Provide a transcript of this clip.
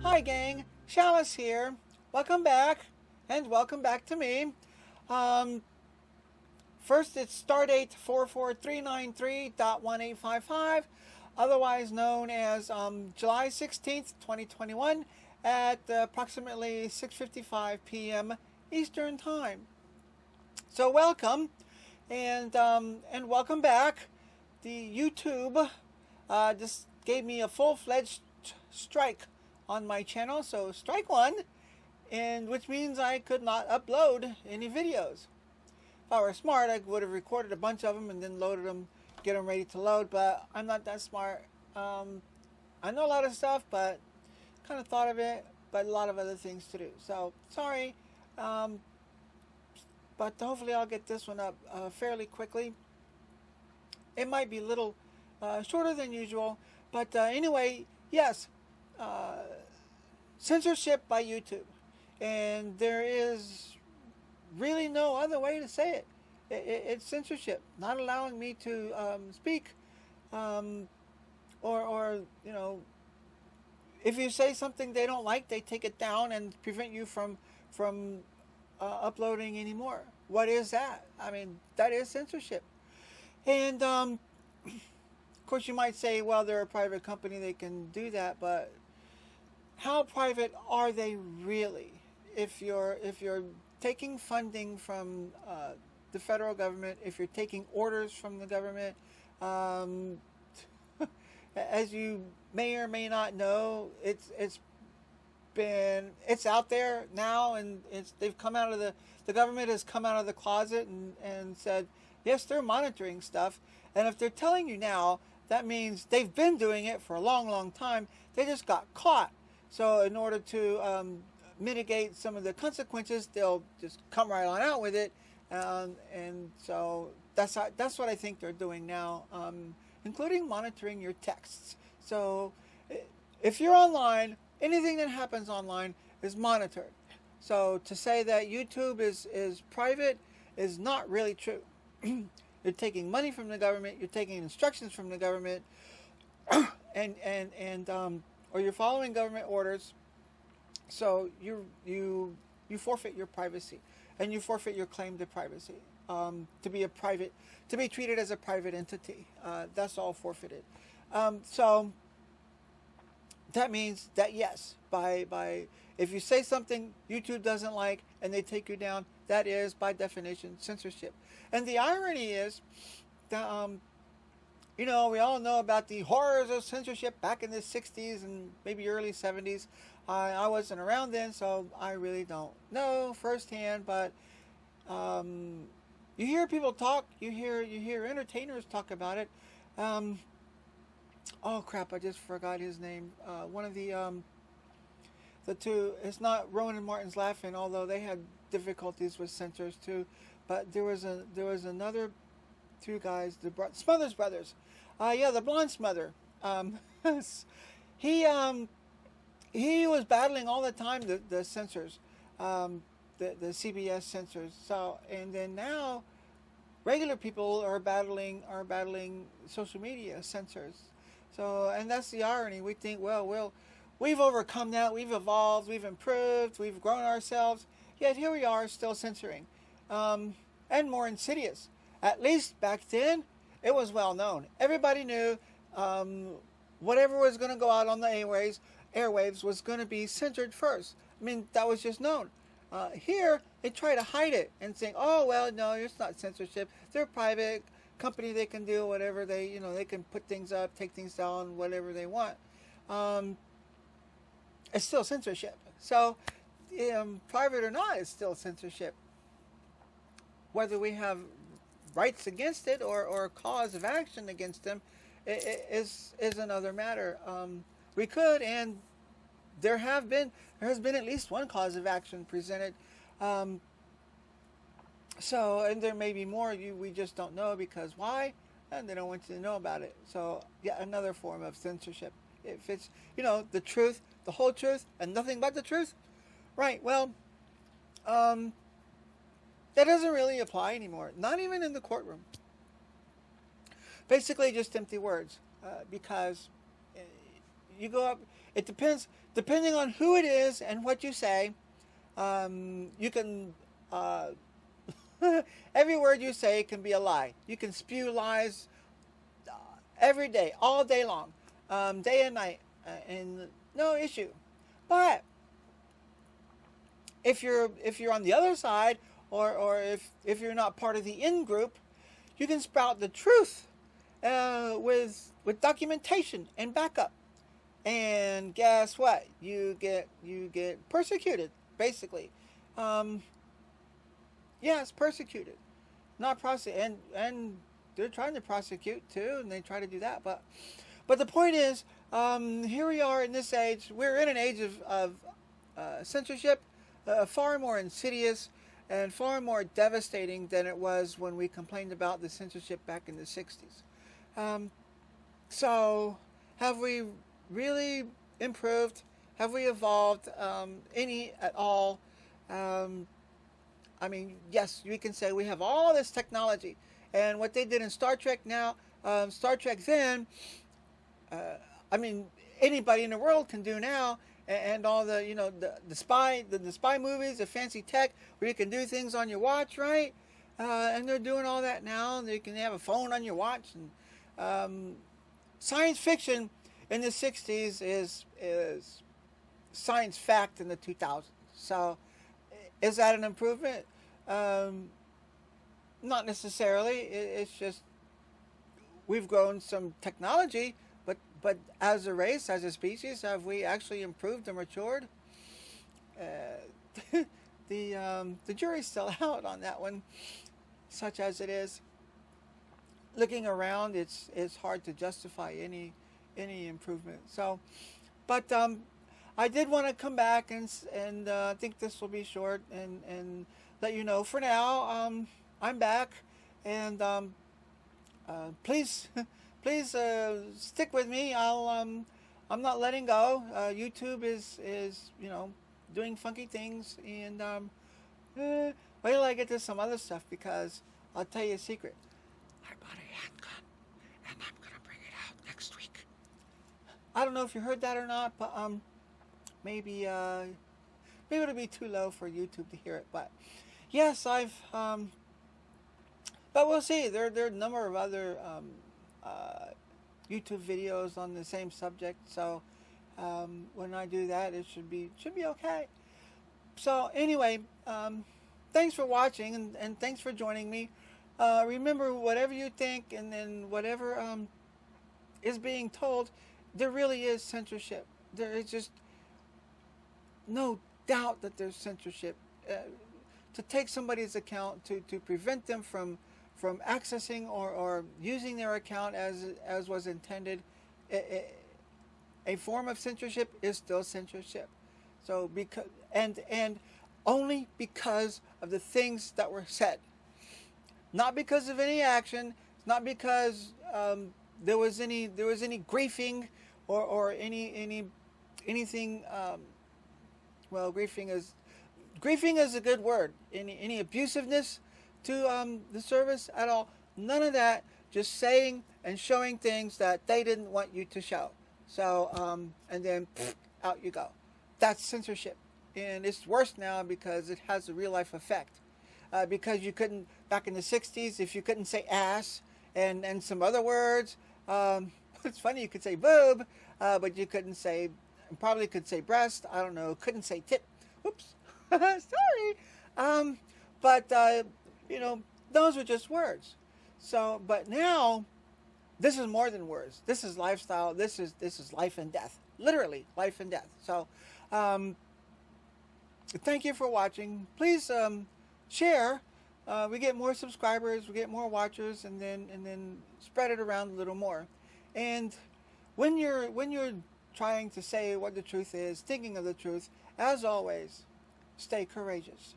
Hi gang, Chalice here. Welcome back, and welcome back to me. Um, First, it's stardate 44393.1855, otherwise known as July 16th, 2021, at approximately 6:55 p.m. Eastern Time. So welcome, and welcome back. The YouTube just gave me a full-fledged strike on my channel, so strike one, and which means I could not upload any videos. If I were smart, I would have recorded a bunch of them and then loaded them, get them ready to load, but I'm not that smart. I know a lot of stuff, but kind of thought of it, but a lot of other things to do. So, sorry, but hopefully I'll get this one up fairly quickly. It might be a little shorter than usual, but anyway, yes, censorship by YouTube. And there is really no other way to say it. It's censorship, not allowing me to speak, or if you say something they don't like, they take it down and prevent you from uploading anymore. What is that? I mean, that is censorship. And of course, you might say, well, they're a private company, they can do that, but how private are they really? If you're taking funding from the federal government, if you're taking orders from the government, as you may or may not know, it's out there now, and they've come out of the government has come out of the closet and said, yes, they're monitoring stuff, and if they're telling you now, that means they've been doing it for a long, long time. They just got caught. So in order to mitigate some of the consequences, they'll just come right on out with it, and so that's what I think they're doing now, including monitoring your texts. So if you're online, anything that happens online is monitored. So to say that YouTube is private is not really true. You're taking money from the government, you're taking instructions from the government, and or you're following government orders. So you forfeit your privacy, and you forfeit your claim to privacy, to be treated as a private entity. That's all forfeited. So that means that yes, by if you say something YouTube doesn't like and they take you down, that is by definition censorship. And the irony is that we all know about the horrors of censorship back in the 60s and maybe early 70s. I wasn't around then, so I really don't know firsthand, but you hear people talk, you hear entertainers talk about it. Oh crap, I just forgot his name. One of the two, it's not Rowan and Martin's Laughing, although they had difficulties with censors too, but there was another two guys, the Smothers Brothers. The blonde Smother. He was battling all the time the censors, the CBS censors. So, and then now regular people are battling social media censors. So, and that's the irony. We think, well, we've overcome that, we've evolved, we've improved, we've grown ourselves. Yet here we are still censoring, and more insidious. At least back then, it was well known. Everybody knew whatever was going to go out on the airwaves was going to be censored first. I mean, that was just known. Here, they try to hide it and saying, oh, well, no, it's not censorship. They're a private company. They can do whatever they can put things up, take things down, whatever they want. It's still censorship. So, private or not, it's still censorship. Whether we have rights against it or a cause of action against them is another matter. We could, and there has been at least one cause of action presented. So, and there may be more we just don't know, because why? And they don't want you to know about it. So, yeah, another form of censorship. If it's, the truth, the whole truth, and nothing but the truth, right? Well, that doesn't really apply anymore. Not even in the courtroom. Basically, just empty words, because you go up. It depends, depending on who it is and what you say. You can every word you say can be a lie. You can spew lies every day, all day long, day and night, and no issue. But if you're on the other side, or if you're not part of the in group, you can sprout the truth with documentation and backup. And guess what? You get persecuted, basically. Yes, persecuted, not prosecute, and they're trying to prosecute too, and they try to do that. But the point is, here we are in this age. We're in an age of censorship, far more insidious and far more devastating than it was when we complained about the censorship back in the 60s. So, have we really improved? Have we evolved any at all? I mean, yes, we can say we have all this technology, and what they did in Star Trek now, Star Trek then, I mean, anybody in the world can do now, and all the the spy movies, the fancy tech where you can do things on your watch, right? And they're doing all that now, and you can have a phone on your watch. And science fiction in the 60s is science fact in the 2000s. So, is that an improvement? Not necessarily. It's just we've grown some technology, but as a race, as a species, have we actually improved and matured? The jury's still out on that one, such as it is. Looking around, it's hard to justify any improvement. So, but I did want to come back and I think this will be short and let you know. For now, I'm back, and please stick with me. I'm not letting go. YouTube is doing funky things, and wait till I get to some other stuff, because I'll tell you a secret. I bought a handgun, and I'm gonna bring it out next week. I don't know if you heard that or not, but maybe it'll be too low for YouTube to hear it. But yes, but we'll see. There are a number of other YouTube videos on the same subject. So when I do that, it should be okay. So anyway, thanks for watching, and thanks for joining me. Remember, whatever you think, and then whatever is being told, there really is censorship. There is just no doubt that there's censorship. To take somebody's account, to prevent them from accessing or using their account as was intended, a form of censorship is still censorship. So and only because of the things that were said, not because of any action, not because there was any griefing or anything. Well, griefing is a good word. Any abusiveness to the service at all? None of that. Just saying and showing things that they didn't want you to show. So and then out you go. That's censorship, and it's worse now because it has a real life effect. Because you couldn't, back in the 60s, if you couldn't say ass and some other words, it's funny, you could say boob, but you couldn't say, probably could say breast, I don't know, couldn't say tit. Oops, sorry. But those were just words. So, but now, this is more than words. This is lifestyle. This is life and death. Literally, life and death. So, thank you for watching. Please share. We get more subscribers, we get more watchers, and then spread it around a little more. And when you're trying to say what the truth is, thinking of the truth, as always, stay courageous.